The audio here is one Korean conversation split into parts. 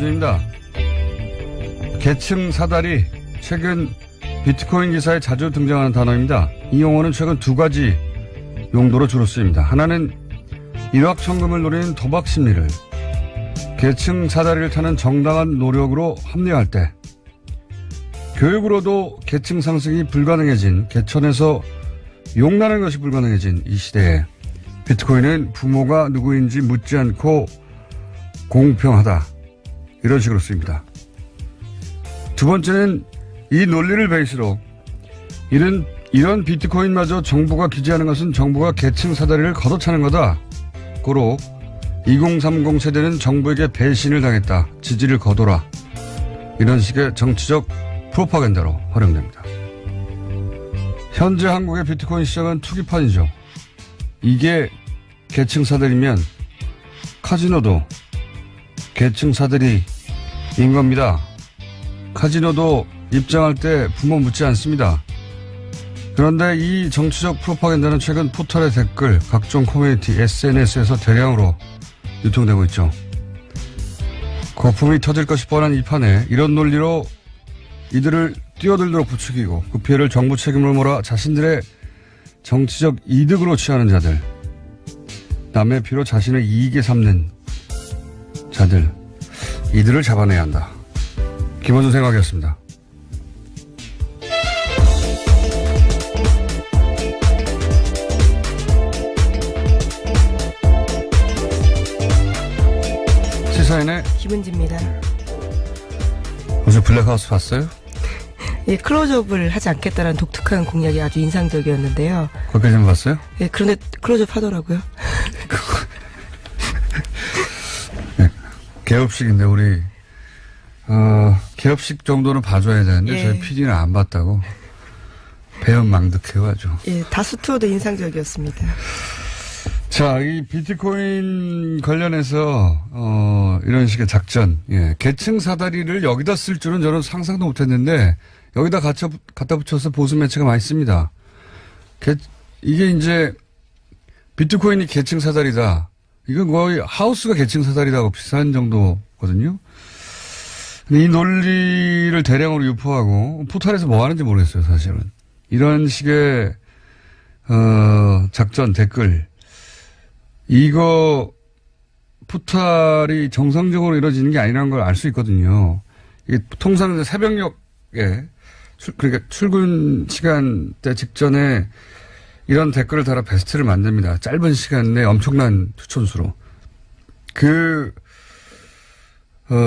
김어준입니다. 계층 사다리, 최근 비트코인 기사에 자주 등장하는 단어입니다. 이 용어는 최근 두 가지 용도로 주로 쓰입니다. 하나는 일확천금을 노리는 도박 심리를 계층 사다리를 타는 정당한 노력으로 합리화할 때, 교육으로도 계층 상승이 불가능해진, 개천에서 용나는 것이 불가능해진 이 시대에 비트코인은 부모가 누구인지 묻지 않고 공평하다, 이런 식으로 쓰입니다. 두 번째는 이 논리를 베이스로 이런 비트코인마저 정부가 규제하는 것은 정부가 계층 사다리를 걷어차는 거다. 고로 2030 세대는 정부에게 배신을 당했다. 지지를 거둬라. 이런 식의 정치적 프로파간다로 활용됩니다. 현재 한국의 비트코인 시장은 투기판이죠. 이게 계층 사다리면 카지노도 계층 사다리인 겁니다. 카지노도 입장할 때 부모 묻지 않습니다. 그런데 이 정치적 프로파간다는 최근 포털의 댓글, 각종 커뮤니티, SNS에서 대량으로 유통되고 있죠. 거품이 터질 것이 뻔한 이 판에 이런 논리로 이들을 뛰어들도록 부추기고 그 피해를 정부 책임으로 몰아 자신들의 정치적 이득으로 취하는 자들, 남의 피로 자신의 이익에 삼는 자들, 이들을 잡아내야 한다. 김어준 생각이었습니다. 시사인의 김은지입니다. 어제 블랙하우스 봤어요? 예, 클로즈업을 하지 않겠다는 독특한 공약이 아주 인상적이었는데요. 거기까지만 봤어요? 예, 그런데 클로즈업 하더라고요. 네, 개업식인데 우리 개업식 정도는 봐줘야 되는데 예. 저희 PD는 안 봤다고 배은망덕해가지고. 예, 다수투어도 인상적이었습니다. 자, 이 비트코인 관련해서 이런 식의 작전, 예, 계층 사다리를 여기다 쓸 줄은 저는 상상도 못했는데 여기다 갖다 붙여서 보수 매체가 많이 씁니다. 이게 이제 비트코인이 계층 사다리다. 이건 거의 하우스가 계층 사다리다고 비슷한 정도거든요. 근데 이 논리를 대량으로 유포하고 포털에서 뭐 하는지 모르겠어요, 사실은. 이런 식의 작전, 댓글, 이거 포탈이 정상적으로 이루어지는 게 아니라는 걸 알 수 있거든요. 이게 통상 새벽녘에 그러니까 출근 시간대 직전에 이런 댓글을 달아 베스트를 만듭니다. 짧은 시간 내에 엄청난 추천수로.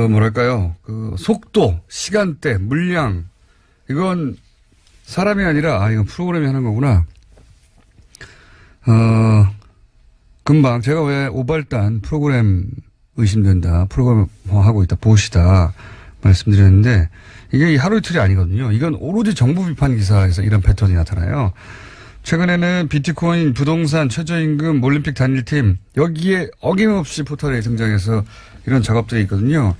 뭐랄까요. 그 속도, 시간대, 물량, 이건 사람이 아니라, 이건 프로그램이 하는 거구나. 금방 제가 왜 오발단 프로그램 의심된다, 프로그램 하고 있다, 보시다 말씀드렸는데 이게 하루 이틀이 아니거든요. 이건 오로지 정부 비판 기사에서 이런 패턴이 나타나요. 최근에는 비트코인, 부동산, 최저임금, 올림픽 단일팀 여기에 어김없이 포털에 등장해서 이런 작업들이 있거든요.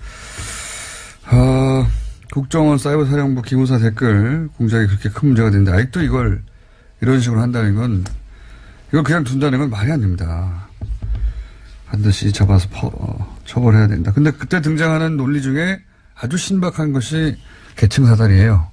국정원 사이버사령부 기무사 댓글 공작이 그렇게 큰 문제가 되는데 아직도 이걸 이런 식으로 한다는 건, 이걸 그냥 둔다는 건 말이 안 됩니다. 반드시 잡아서 처벌해야 된다. 근데 그때 등장하는 논리 중에 아주 신박한 것이 계층 사다리예요.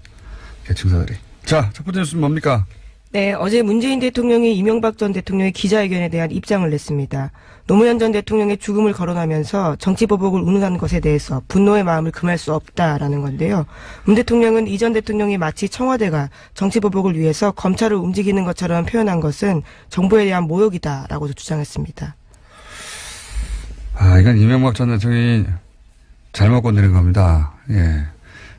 계층 사다리. 자, 첫 번째 뉴스는 뭡니까? 네, 어제 문재인 대통령이 이명박 전 대통령의 기자회견에 대한 입장을 냈습니다. 노무현 전 대통령의 죽음을 거론하면서 정치보복을 운운한 것에 대해서 분노의 마음을 금할 수 없다라는 건데요. 문 대통령은 이 전 대통령이 마치 청와대가 정치보복을 위해서 검찰을 움직이는 것처럼 표현한 것은 정부에 대한 모욕이다라고도 주장했습니다. 이건 이명박 전 대통령이 잘못 건드린 겁니다. 예.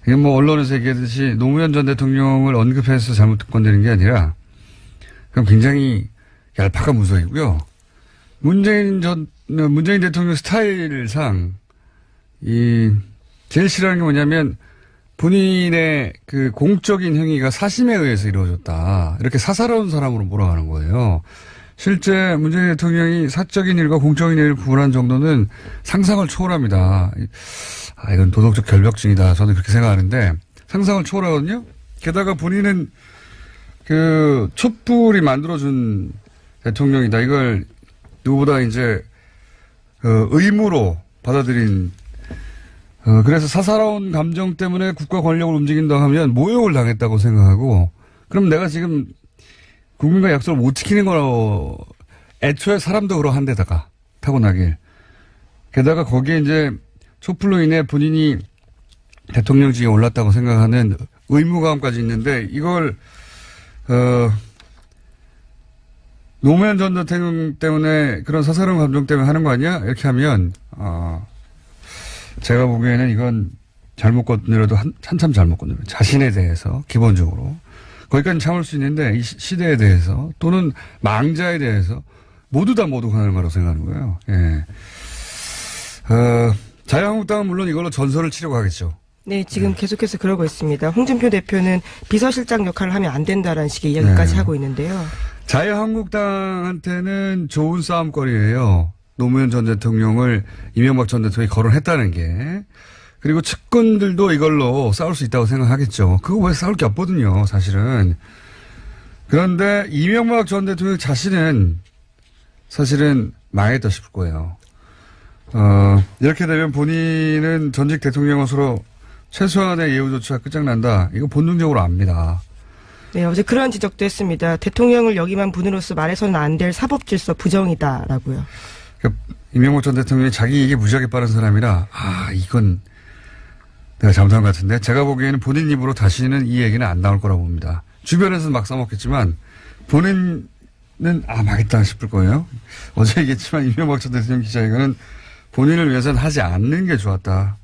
이게 뭐 언론에서 얘기하듯이 노무현 전 대통령을 언급해서 잘못 건드린 게 아니라 그럼 굉장히 얄팍한 무서이고요. 문재인 대통령 스타일상 제일 싫어하는 게 뭐냐면 본인의 그 공적인 행위가 사심에 의해서 이루어졌다. 이렇게 사사로운 사람으로 몰아가는 거예요. 실제 문재인 대통령이 사적인 일과 공적인 일을 구분한 정도는 상상을 초월합니다. 이건 도덕적 결벽증이다. 저는 그렇게 생각하는데 상상을 초월하거든요. 게다가 본인은 그 촛불이 만들어준 대통령이다. 이걸 누구보다 이제 의무로 받아들인 그래서 사사로운 감정 때문에 국가 권력을 움직인다 하면 모욕을 당했다고 생각하고, 그럼 내가 지금 국민과 약속을 못 지키는 거라고, 애초에 사람도 그러한 데다가, 타고나길. 게다가 거기에 이제 촛불로 인해 본인이 대통령직에 올랐다고 생각하는 의무감까지 있는데, 이걸, 노무현 전 대통령 때문에 그런 사사로운 감정 때문에 하는 거 아니야? 이렇게 하면, 제가 보기에는 이건 잘못 건드려도 한참 잘못 건드려. 자신에 대해서, 기본적으로. 거기까지 참을 수 있는데, 이 시대에 대해서, 또는 망자에 대해서, 모두 다 모독하는 거라고 생각하는 거예요. 예. 자유한국당은 물론 이걸로 전설을 치려고 하겠죠. 네, 지금 계속해서 그러고 있습니다. 홍준표 대표는 비서실장 역할을 하면 안 된다라는 식의 이야기까지 하고 있는데요. 자유한국당한테는 좋은 싸움거리예요. 노무현 전 대통령을 이명박 전 대통령이 거론했다는 게. 그리고 측근들도 이걸로 싸울 수 있다고 생각하겠죠. 그거 왜 싸울 게 없거든요, 사실은. 그런데 이명박 전 대통령 자신은 사실은 망했다 싶을 거예요. 이렇게 되면 본인은 전직 대통령으로서 최소한의 예우 조치가 끝장난다. 이거 본능적으로 압니다. 네, 어제 그러한 지적도 했습니다. 대통령을 역임한 분으로서 말해서는 안 될 사법질서 부정이다라고요. 그러니까 이명박 전 대통령이 자기 얘기 무지하게 빠른 사람이라, 이건 내가 잘못한 것 같은데, 제가 보기에는 본인 입으로 다시는 이 얘기는 안 나올 거라고 봅니다. 주변에서는 막 써먹겠지만, 본인은 망했다 싶을 거예요. 어제 얘기했지만 이명박 전 대통령 기자회견은 본인을 위해서는 하지 않는 게 좋았다.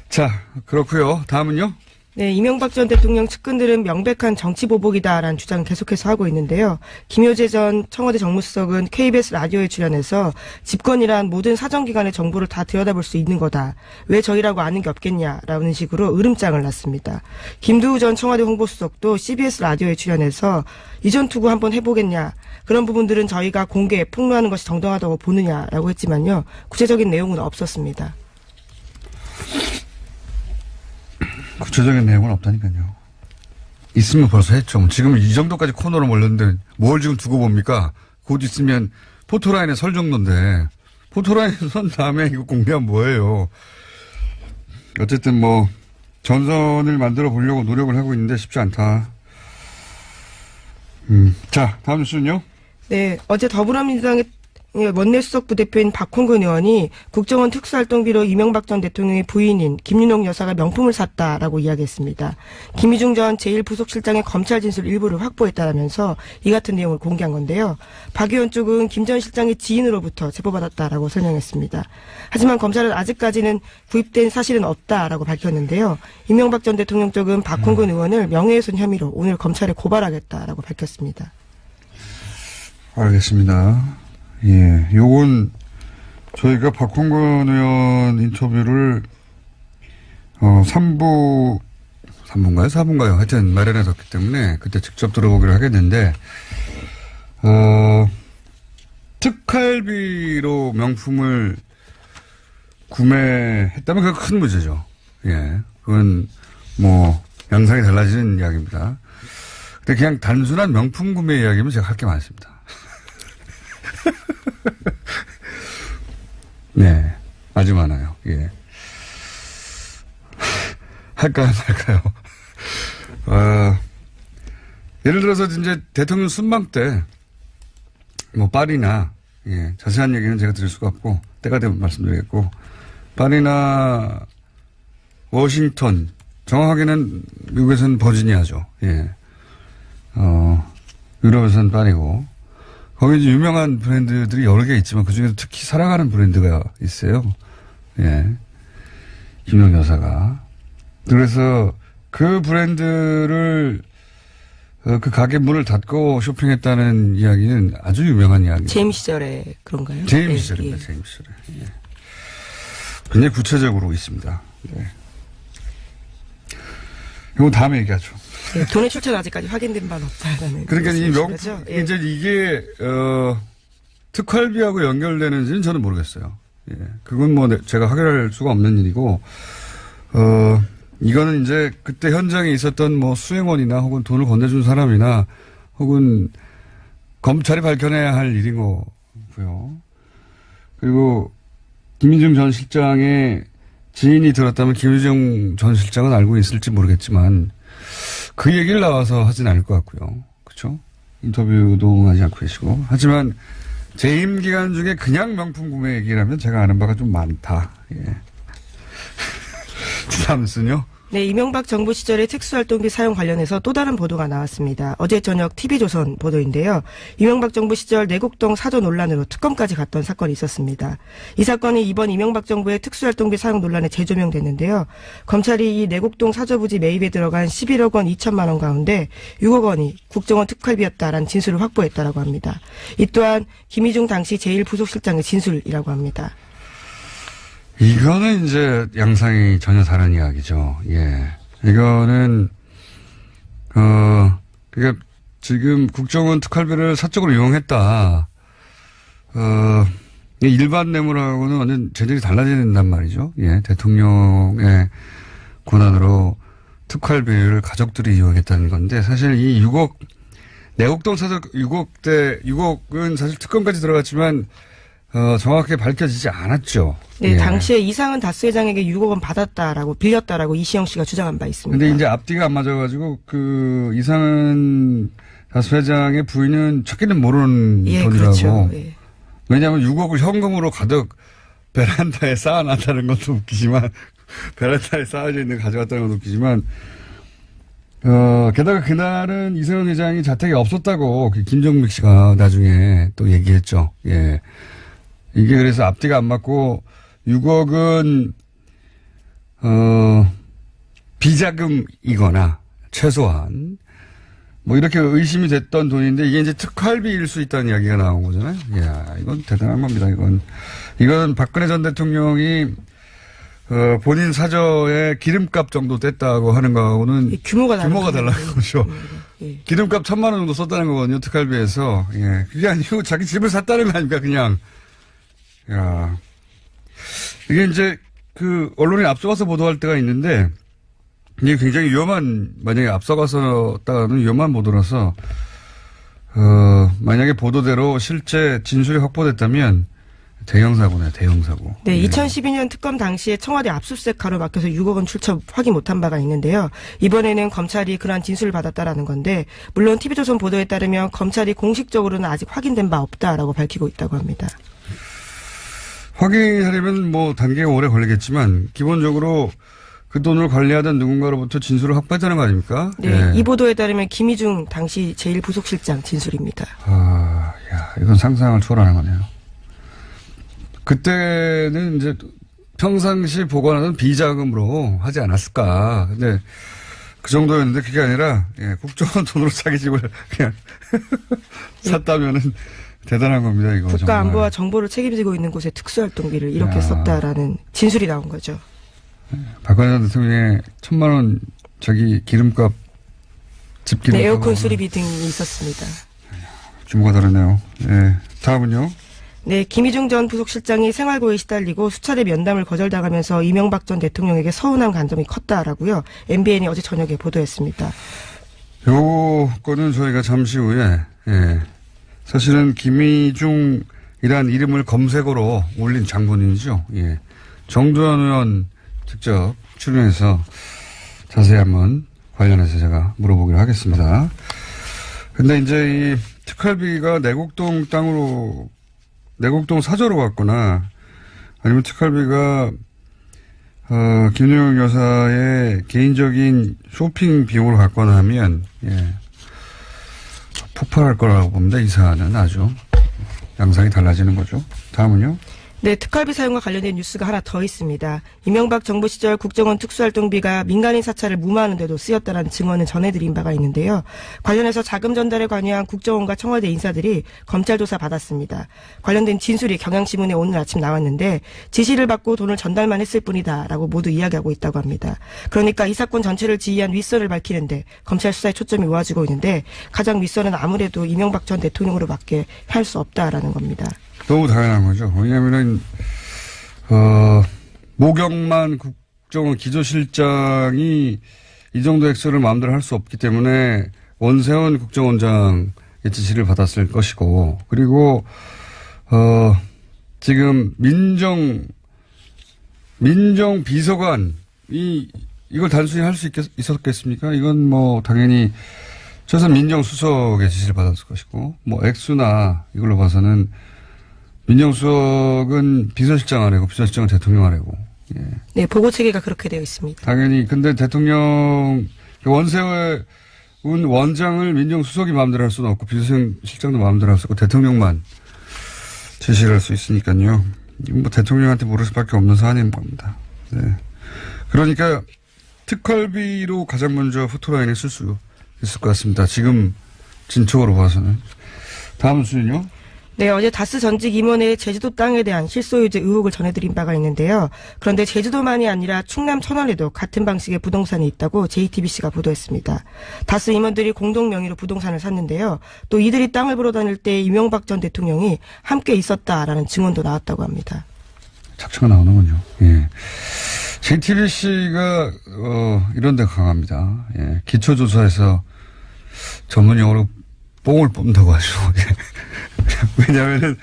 자, 그렇고요. 다음은요. 네, 이명박 전 대통령 측근들은 명백한 정치 보복이다라는 주장을 계속해서 하고 있는데요. 김효재 전 청와대 정무수석은 KBS 라디오에 출연해서 집권이란 모든 사정기관의 정보를 다 들여다볼 수 있는 거다. 왜 저희라고 아는 게 없겠냐라는 식으로 으름장을 놨습니다. 김두우 전 청와대 홍보수석도 CBS 라디오에 출연해서 이전 투구 한번 해보겠냐. 그런 부분들은 저희가 공개에 폭로하는 것이 정당하다고 보느냐라고 했지만요. 구체적인 내용은 없었습니다. 구체적인 내용은 없다니까요. 있으면 벌써 했죠. 지금 이 정도까지 코너로 몰렸는데 뭘 지금 두고 봅니까? 곧 있으면 포토라인에 설 정도인데 포토라인에 선 다음에 이거 공개하면 뭐예요? 어쨌든 뭐 전선을 만들어 보려고 노력을 하고 있는데 쉽지 않다. 자, 다음 뉴스는요? 네, 어제 더불어민주당의 원내수석 부대표인 박홍근 의원이 국정원 특수활동비로 이명박 전 대통령의 부인인 김윤옥 여사가 명품을 샀다라고 이야기했습니다. 김희중 전 제1부속실장의 검찰 진술 일부를 확보했다라면서 이 같은 내용을 공개한 건데요. 박 의원 쪽은 김 전 실장의 지인으로부터 제보받았다라고 설명했습니다. 하지만 검찰은 아직까지는 구입된 사실은 없다라고 밝혔는데요. 이명박 전 대통령 쪽은 박홍근 의원을 명예훼손 혐의로 오늘 검찰에 고발하겠다라고 밝혔습니다. 알겠습니다. 예, 요건 저희가 박홍근 의원 인터뷰를 3부인가요? 4부인가요? 하여튼 마련해뒀기 때문에 그때 직접 들어보기로 하겠는데 특활비로 명품을 구매했다면 그건 큰 문제죠. 예, 그건 뭐 양상이 달라지는 이야기입니다. 근데 그냥 단순한 명품 구매 이야기면 제가 할 게 많습니다. 네, 아주 많아요. 예. 할까요, 말까요? 예를 들어서 이제 대통령 순방 때, 뭐, 파리나, 예, 자세한 얘기는 제가 드릴 수가 없고, 때가 되면 말씀드리겠고, 파리나 워싱턴, 정확하게는 미국에서는 버지니아죠. 예. 유럽에서는 파리고, 거기 이제 유명한 브랜드들이 여러 개 있지만 그중에서 특히 사랑하는 브랜드가 있어요. 예. 김용 여사가. 그래서 그 브랜드를 그 가게 문을 닫고 쇼핑했다는 이야기는 아주 유명한 이야기입니다. 재임 시절에 그런가요? 재임 시절입니다. 예. 재임 시절에. 예. 굉장히 구체적으로 있습니다. 네. 이건 다음에 얘기하죠. 네, 돈의 출처는 아직까지 확인된 바는 없다라는. 그러니까 이 명품, 예. 이제 이게, 특활비하고 연결되는지는 저는 모르겠어요. 예. 그건 뭐 제가 확인할 수가 없는 일이고, 이거는 이제 그때 현장에 있었던 뭐 수행원이나 혹은 돈을 건네준 사람이나 혹은 검찰이 밝혀내야 할 일인 거고요. 그리고 김민중 전 실장의 지인이 들었다면 김유정 전 실장은 알고 있을지 모르겠지만 그 얘기를 나와서 하진 않을 것 같고요. 그렇죠? 인터뷰도 하지 않고 계시고. 하지만 재임 기간 중에 그냥 명품 구매 얘기라면 제가 아는 바가 좀 많다. 예. 다음은요. 네, 이명박 정부 시절의 특수활동비 사용 관련해서 또 다른 보도가 나왔습니다. 어제 저녁 TV조선 보도인데요. 이명박 정부 시절 내곡동 사저 논란으로 특검까지 갔던 사건이 있었습니다. 이 사건이 이번 이명박 정부의 특수활동비 사용 논란에 재조명됐는데요. 검찰이 이 내곡동 사저 부지 매입에 들어간 11억 원 2천만 원 가운데 6억 원이 국정원 특활비였다라는 진술을 확보했다라고 합니다. 이 또한 김희중 당시 제1부속실장의 진술이라고 합니다. 이거는 이제 양상이 전혀 다른 이야기죠. 예. 이거는, 그러니까 지금 국정원 특활비를 사적으로 이용했다. 일반 뇌물하고는 완전 재질이 달라진단 말이죠. 예. 대통령의 권한으로 특활비를 가족들이 이용했다는 건데 사실 이 6억, 내곡동 사적 6억은 사실 특검까지 들어갔지만 정확하게 밝혀지지 않았죠. 네, 예. 당시에 이상은 다스 회장에게 6억 원 받았다라고 빌렸다라고 이시영 씨가 주장한 바 있습니다. 근데 이제 앞뒤가 안 맞아가지고 그 이상은 다스 회장의 부인은 찾기는 모르는 예, 돈이라고. 그렇죠. 예. 왜냐하면 6억을 현금으로 가득 베란다에 쌓아놨다는 것도 웃기지만 베란다에 쌓아져 있는 거 가져갔다는 것도 웃기지만 게다가 그날은 이승훈 회장이 자택에 없었다고 김정식 씨가 나중에 또 얘기했죠. 예. 이게 그래서 앞뒤가 안 맞고 6억은 비자금이거나 최소한 뭐 이렇게 의심이 됐던 돈인데 이게 이제 특활비일 수 있다는 이야기가 나온 거잖아요. 이야, 이건 대단한 겁니다. 이건 박근혜 전 대통령이 본인 사저에 기름값 정도 뗐다고 하는 거하고는 규모가 달라는 거죠. 예. 기름값 1,000만 원 정도 썼다는 거거든요. 특활비에서. 예. 그게 아니고 자기 집을 샀다는 거 아닙니까, 그냥. 야. 이게 이제 그 언론이 앞서가서 보도할 때가 있는데 이게 굉장히 만약에 앞서가서다가는 위험한 보도라서 만약에 보도대로 실제 진술이 확보됐다면 대형 사고네, 대형 사고. 네, 예. 2012년 특검 당시에 청와대 압수수색 가로막혀서 6억 원 출처 확인 못한 바가 있는데요. 이번에는 검찰이 그러한 진술을 받았다라는 건데 물론 TV조선 보도에 따르면 검찰이 공식적으로는 아직 확인된 바 없다라고 밝히고 있다고 합니다. 확인하려면 뭐 단계가 오래 걸리겠지만 기본적으로 그 돈을 관리하던 누군가로부터 진술을 확보했다는 거 아닙니까? 네, 예. 이 보도에 따르면 김희중 당시 제1부속실장 진술입니다. 이건 상상을 초월하는 거네요. 그때는 이제 평상시 보관하던 비자금으로 하지 않았을까. 근데 그 정도였는데 그게 아니라 국정원 돈으로 자기 집을 그냥 샀다면은 대단한 겁니다. 이거 국가 안보와 정보를 책임지고 있는 곳에 특수활동비를 이렇게 썼다라는 진술이 나온 거죠. 박근혜 전 대통령의 1,000만 원 자기 기름값 집 기름값. 네, 에어컨 수리비 등이 있었습니다. 규모가 다르네요. 네. 다음은요. 네, 김희중 전 부속실장이 생활고에 시달리고 수차례 면담을 거절당하면서 이명박 전 대통령에게 서운한 감정이 컸다라고요. MBN이 어제 저녁에 보도했습니다. 요거는 저희가 잠시 후에 사실은 김희중이란 이름을 검색어로 올린 장본인이죠. 예. 정두환 의원 직접 출연해서 자세히 한번 관련해서 제가 물어보기로 하겠습니다. 근데 이제 이 특활비가 내곡동 사저로 갔거나 아니면 특활비가 김유영 여사의 개인적인 쇼핑 비용으로 갔거나 하면 폭발할 거라고 봅니다. 이 사안은 아주 양상이 달라지는 거죠. 다음은요. 네, 특활비 사용과 관련된 뉴스가 하나 더 있습니다. 이명박 정부 시절 국정원 특수활동비가 민간인 사찰을 무마하는 데도 쓰였다는 증언을 전해드린 바가 있는데요. 관련해서 자금 전달에 관여한 국정원과 청와대 인사들이 검찰 조사 받았습니다. 관련된 진술이 경향신문에 오늘 아침 나왔는데 지시를 받고 돈을 전달만 했을 뿐이다라고 모두 이야기하고 있다고 합니다. 그러니까 이 사건 전체를 지휘한 윗선을 밝히는데 검찰 수사에 초점이 모아지고 있는데 가장 윗선은 아무래도 이명박 전 대통령으로밖에 할 수 없다라는 겁니다. 너무 당연한 거죠. 왜냐하면은 모경만 국정원 기조실장이 이 정도 액수를 마음대로 할 수 없기 때문에 원세훈 국정원장의 지시를 받았을 것이고, 그리고 지금 민정비서관, 이걸 단순히 할 수 있었겠습니까? 이건 뭐, 당연히, 최소한 민정수석의 지시를 받았을 것이고, 뭐, 액수나 이걸로 봐서는, 민정수석은 비서실장 아래고, 비서실장은 대통령 아래고, 예. 네, 보고 체계가 그렇게 되어 있습니다. 당연히, 근데 대통령, 원세훈 원장을 민정수석이 마음대로 할 수는 없고, 비서실장도 마음대로 할 수 없고, 대통령만 지시를 할 수 있으니까요. 이건 뭐 대통령한테 물을 수밖에 없는 사안인 겁니다. 네. 그러니까 특활비로 가장 먼저 포토라인에 쓸 수 있을 것 같습니다. 지금 진척으로 봐서는. 다음 순요. 네, 어제 다스 전직 임원의 제주도 땅에 대한 실소유죄 의혹을 전해드린 바가 있는데요. 그런데 제주도만이 아니라 충남 천안에도 같은 방식의 부동산이 있다고 JTBC가 보도했습니다. 다스 임원들이 공동 명의로 부동산을 샀는데요. 또 이들이 땅을 보러 다닐 때 이명박 전 대통령이 함께 있었다라는 증언도 나왔다고 합니다. 착취가 나오는군요. 예. JTBC가 이런 데 강합니다. 예. 기초조사에서 전문 용어로 뽕을 뽑는다고 하죠. 왜냐하면은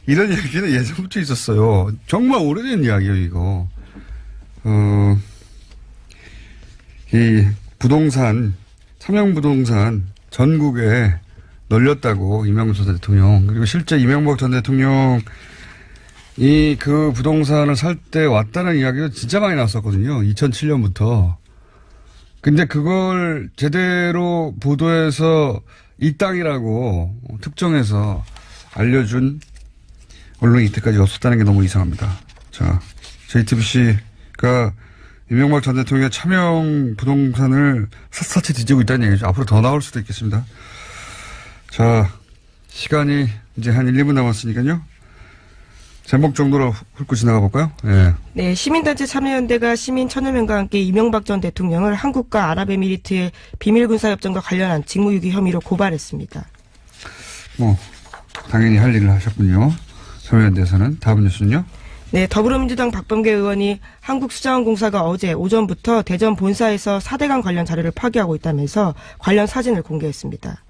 이런 얘기는 예전부터 있었어요. 정말 오래된 이야기예요, 이거. 이 부동산, 삼양부동산 전국에 널렸다고 이명박 전 대통령. 그리고 실제 이명박 전 대통령이 그 부동산을 살 때 왔다는 이야기가 진짜 많이 나왔었거든요. 2007년부터. 근데 그걸 제대로 보도해서 이 땅이라고 특정해서 알려준 언론이 이때까지 없었다는 게 너무 이상합니다. 자, JTBC가 이명박 전 대통령의 차명 부동산을 샅샅이 뒤지고 있다는 얘기죠. 앞으로 더 나올 수도 있겠습니다. 자, 시간이 이제 한 1, 2분 남았으니까요. 제목 정도로 훑고 지나가 볼까요? 예. 네, 시민단체 참여연대가 시민 1000여 명과 함께 이명박 전 대통령을 한국과 아랍에미리트의 비밀군사협정과 관련한 직무유기 혐의로 고발했습니다. 뭐 당연히 할 일을 하셨군요. 참여연대에서는. 다음 뉴스는요? 네, 더불어민주당 박범계 의원이 한국수자원공사가 어제 오전부터 대전 본사에서 4대강 관련 자료를 파기하고 있다면서 관련 사진을 공개했습니다.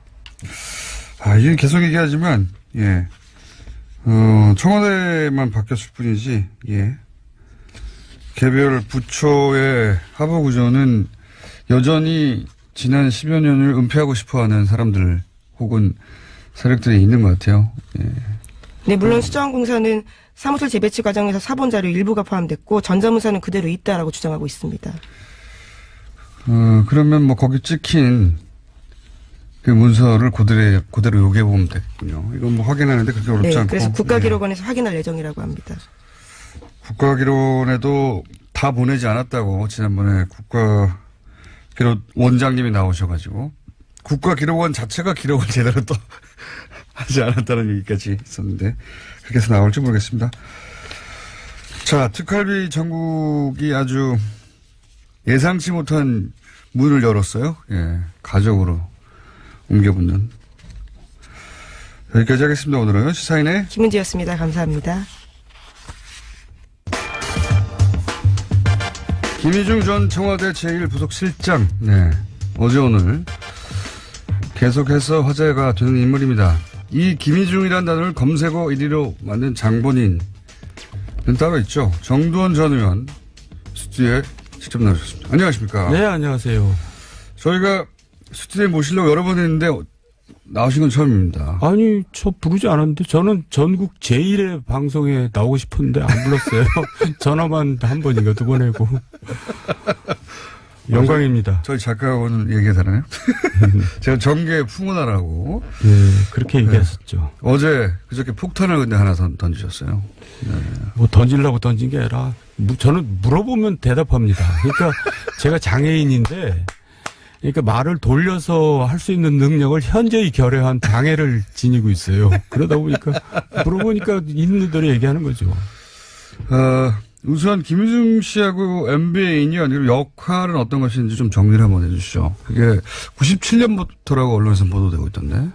이건 계속 얘기하지만, 예. 청와대만 바뀌었을 뿐이지, 예. 개별 부처의 하부 구조는 여전히 지난 10여 년을 은폐하고 싶어 하는 사람들 혹은 세력들이 있는 것 같아요. 예. 네, 물론 수자원공사는 사무실 재배치 과정에서 사본 자료 일부가 포함됐고 전자문서는 그대로 있다라고 주장하고 있습니다. 그러면 뭐 거기 찍힌 그 문서를 그대로 요구해보면 되겠군요. 이건 뭐 확인하는데 그렇게 어렵지 네, 않고. 그래서 국가기록원에서 확인할 예정이라고 합니다. 국가기록원에도 다 보내지 않았다고 지난번에 국가기록 원장님이 나오셔가지고 국가기록원 자체가 기록을 제대로 또 하지 않았다는 얘기까지 있었는데 그렇게 해서 나올지 모르겠습니다. 자, 특활비 전국이 아주 예상치 못한 문을 열었어요. 예, 가족으로 옮겨붙는. 여기까지 하겠습니다. 오늘은 시사인의 김은지였습니다. 감사합니다. 김희중 전 청와대 제1부속실장. 네, 어제 오늘 계속해서 화제가 되는 인물입니다. 이 김희중이라는 단어를 검색어 1위로 만든 장본인은 따로 있죠. 정두원 전 의원 스튜디오에 직접 나오셨습니다. 안녕하십니까? 네, 안녕하세요. 저희가 스튜디오에 모시려고 여러 번 했는데 나오신 건 처음입니다. 아니, 저 부르지 않았는데 저는 전국 제1의 방송에 나오고 싶은데 안 불렀어요. 전화만 한 번인가 두 번 하고. 영광입니다. 저희 작가하고는 얘기하잖아요. 제가 정계 풍운하라고. 네, 그렇게 얘기했었죠. 어제 그저께 폭탄을 근데 하나 던지셨어요. 네. 뭐 던지려고 던진 게 아니라 저는 물어보면 대답합니다. 그러니까 제가 장애인인데 그러니까 말을 돌려서 할 수 있는 능력을 현저히 결여한 장애를 지니고 있어요. 그러다 보니까 물어보니까 있는 대로 얘기하는 거죠. 우선 김희중 씨하고 MB의 인연 그리고 역할은 어떤 것인지 좀 정리를 한번 해주시죠. 그게 97년부터라고 언론에서 보도되고 있던데.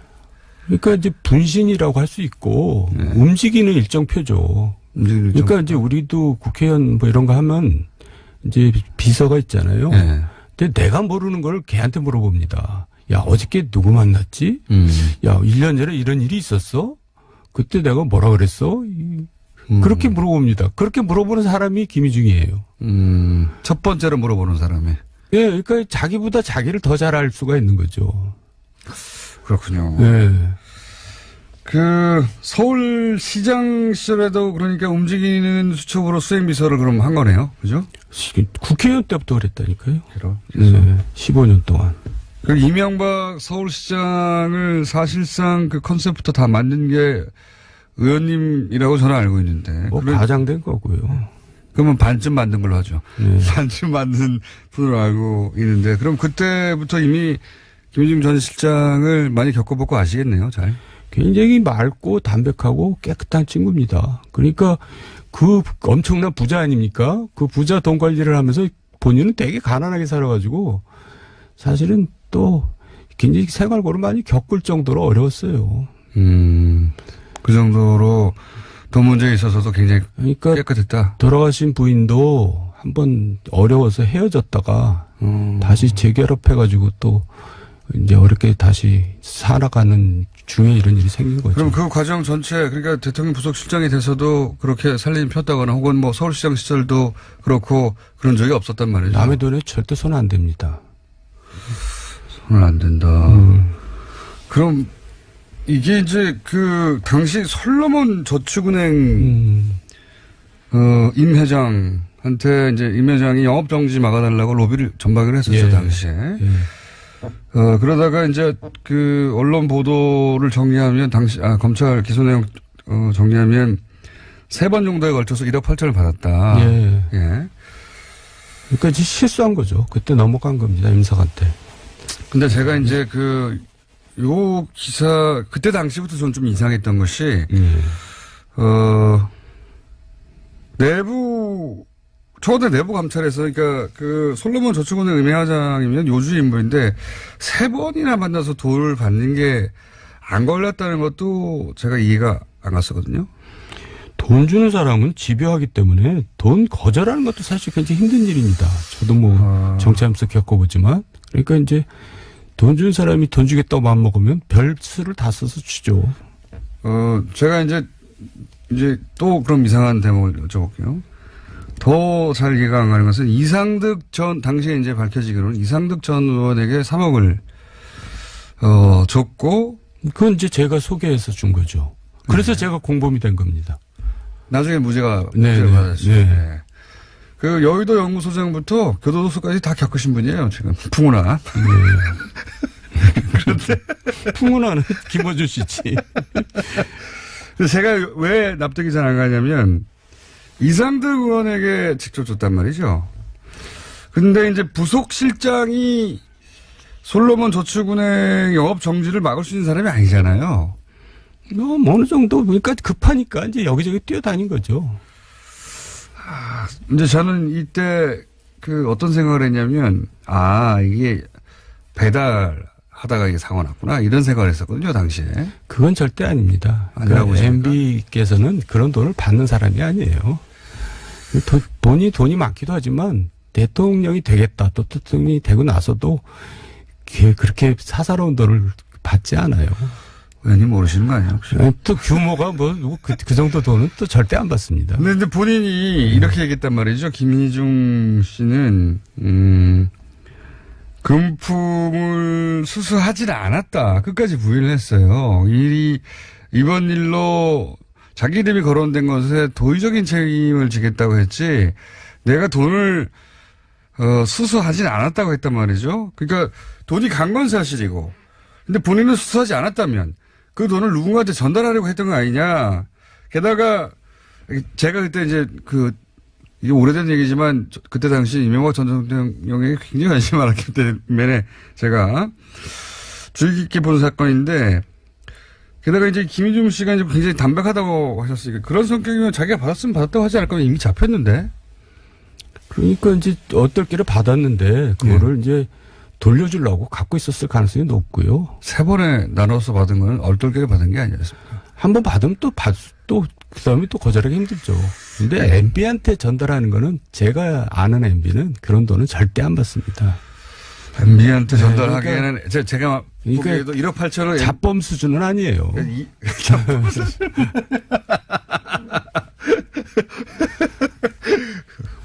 그러니까 이제 분신이라고 할 수 있고 네. 움직이는 일정표죠. 그러니까 이제 우리도 국회의원 뭐 이런 거 하면 이제 비서가 있잖아요. 네. 근데 내가 모르는 걸 걔한테 물어봅니다. 야, 어저께 누구 만났지? 야, 1년 전에 이런 일이 있었어? 그때 내가 뭐라 그랬어? 그렇게 물어봅니다. 그렇게 물어보는 사람이 김희중이에요. 첫 번째로 물어보는 사람이. 예, 그러니까 자기보다 자기를 더 잘 알 수가 있는 거죠. 그렇군요. 예. 그 서울시장 시절에도 그러니까 움직이는 수첩으로 수행비서를 그럼 한 거네요. 그죠? 국회의원 때부터 그랬다니까요. 그래서 네, 15년 동안. 그 이명박 서울시장을 사실상 그 컨셉부터 다 만든 게 의원님이라고 저는 알고 있는데. 뭐 과장된 거고요. 그러면 반쯤 만든 걸로 하죠. 네. 반쯤 만든 분으로 알고 있는데 그럼 그때부터 이미 김희중 전 실장을 많이 겪어보고 아시겠네요. 잘. 굉장히 맑고 담백하고 깨끗한 친구입니다. 그러니까 그 엄청난 부자 아닙니까? 그 부자 돈 관리를 하면서 본인은 되게 가난하게 살아가지고 사실은 또 굉장히 생활고를 많이 겪을 정도로 어려웠어요. 그 정도로 돈 문제에 있어서도 굉장히 그러니까 깨끗했다. 돌아가신 부인도 한번 어려워서 헤어졌다가 다시 재결합해가지고 또 이제 어렵게 다시 살아가는 중에 이런 일이 생긴 거죠. 그럼 그 과정 전체 그러니까 대통령 부속실장이 돼서도 그렇게 살림이 폈다거나 혹은 뭐 서울시장 시절도 그렇고 그런 적이 없었단 말이죠. 남의 돈에 절대 손 안 댑니다. 손을 안 된다. 그럼 이게 이제 그 당시 솔로몬 저축은행 임 회장한테 이제 임 회장이 영업 정지 막아달라고 로비를 전박을 했었죠. 예. 당시에. 예. 그러다가 이제 그 언론 보도를 정리하면 검찰 기소 내용 정리하면 3번 정도에 걸쳐서 1억 8천을 받았다. 예. 예. 그러니까 이제 실수한 거죠. 그때 넘어간 겁니다. 임석한테. 근데 제가 이제 요 기사 그때 당시부터 저는 좀 이상했던 것이 청와대 내부 감찰에서 그러니까 그 솔로몬 저축은행 임회장이면 요주 인물인데 3번이나 만나서 돈을 받는 게 안 걸렸다는 것도 제가 이해가 안 갔었거든요. 돈 주는 사람은 집요하기 때문에 돈 거절하는 것도 사실 굉장히 힘든 일입니다. 저도 뭐 정치하면서 겪어보지만 그러니까 이제 돈 주는 사람이 돈 주겠다고 마음먹으면 별 수를 다 써서 주죠. 제가 이제 또 그럼 이상한 대목을 여쭤볼게요. 더 잘 이해가 안 가는 것은 이상득 전, 당시에 이제 밝혀지기로는 이상득 전 의원에게 3억을, 줬고. 그건 이제 제가 소개해서 준 거죠. 그래서 제가 공범이 된 겁니다. 나중에 무죄가 네, 받았죠. 네. 네. 그 여의도 연구소장부터 교도소까지 다 겪으신 분이에요, 지금. 풍운아. 그런데. 풍운아는 김어준 씨지. 제가 왜 납득이 잘 안 가냐면, 이상득 의원에게 직접 줬단 말이죠. 근데 이제 부속실장이 솔로몬 저축은행 영업 정지를 막을 수 있는 사람이 아니잖아요. 어느 정도, 그러니까 급하니까 이제 여기저기 뛰어다닌 거죠. 이제 저는 이때 어떤 생각을 했냐면, 이게 배달하다가 이게 사고 났구나. 이런 생각을 했었거든요, 당시에. 그건 절대 아닙니다. 아니라고 MB께서는 그런 돈을 받는 사람이 아니에요. 돈이 많기도 하지만 대통령이 되겠다. 또 대통령이 되고 나서도 그렇게 사사로운 돈을 받지 않아요. 의원님 모르시는 거 아니에요? 혹시? 또 규모가 그 정도 돈은 또 절대 안 받습니다. 근데 본인이 이렇게 얘기했단 말이죠. 김희중 씨는, 금품을 수수하지는 않았다. 끝까지 부인을 했어요. 이번 일로 자기 이름이 거론된 것에 도의적인 책임을 지겠다고 했지, 내가 돈을, 수수하지는 않았다고 했단 말이죠. 그러니까 돈이 간 건 사실이고, 근데 본인은 수수하지 않았다면, 그 돈을 누군가한테 전달하려고 했던 거 아니냐. 게다가, 제가 그때 이제 이게 오래된 얘기지만 그때 당시 이명박 전 대통령에게 굉장히 관심이 많았기 때문에 제가 주의 깊게 본 사건인데 게다가 이제 김희중 씨가 이제 굉장히 담백하다고 하셨으니까 그런 성격이면 자기가 받았으면 받았다고 하지 않을 거면 이미 잡혔는데. 그러니까 이제 어떨 길을 받았는데 그거를 이제 돌려주려고 갖고 있었을 가능성이 높고요. 3번에 나눠서 받은 건 얼떨결에 받은 게 아니었습니까? 한 번 받으면 또 그 다음에 또 거절하기 힘들죠. 근데 MB한테 전달하는 거는 제가 아는 MB는 그런 돈은 절대 안 받습니다. MB한테 전달하기에는 제가 그러니까 보기에도 1억 8천원 자범 수준은 아니에요.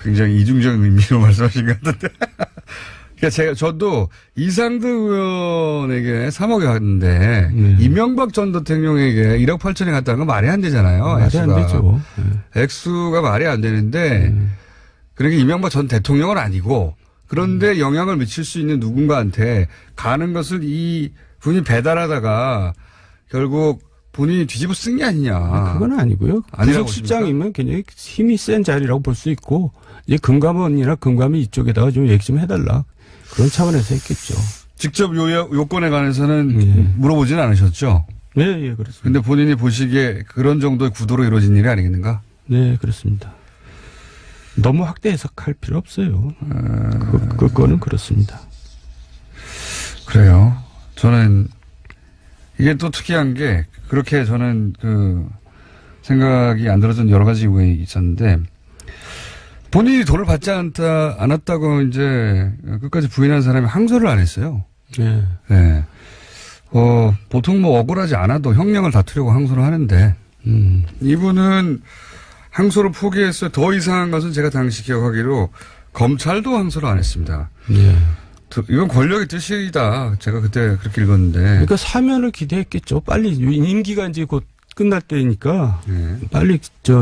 굉장히 이중적인 의미로 말씀하신 것 같은데. 그러니까 저도 이상득 의원에게 3억이 갔는데, 이명박 전 대통령에게 1억 8천이 갔다는 건 말이 안 되잖아요. 말이 액수가. 안 되죠. 액수가 말이 안 되는데, 그러니까 이명박 전 대통령은 아니고, 그런데 영향을 미칠 수 있는 누군가한테 가는 것을 이 분이 배달하다가 결국 본인이 뒤집어 쓴 게 아니냐. 그건 아니고요. 부속실장이면 굉장히 힘이 센 자리라고 볼 수 있고, 이제 금감원이나 금감이 이쪽에다가 좀 얘기 좀 해달라. 그런 차원에서 했겠죠. 직접 요건에 관해서는 물어보지는 않으셨죠? 네, 예, 그렇습니다. 근데 본인이 보시기에 그런 정도의 구도로 이루어진 일이 아니겠는가? 네, 그렇습니다. 너무 확대 해석할 필요 없어요. 그거는 그렇습니다. 그래요. 저는 이게 또 특이한 게 그렇게 저는 생각이 안 들어준 여러 가지 이유가 있었는데 본인이 돈을 받지 않았다고 이제 끝까지 부인한 사람이 항소를 안 했어요. 네. 네. 보통 뭐 억울하지 않아도 형량을 다투려고 항소를 하는데 이분은 항소를 포기했어요. 더 이상한 것은 제가 당시 기억하기로 검찰도 항소를 안 했습니다. 네. 이건 권력의 뜻이다. 제가 그때 그렇게 읽었는데. 그러니까 사면을 기대했겠죠. 빨리 임기가 이제 곧 끝날 때니까 빨리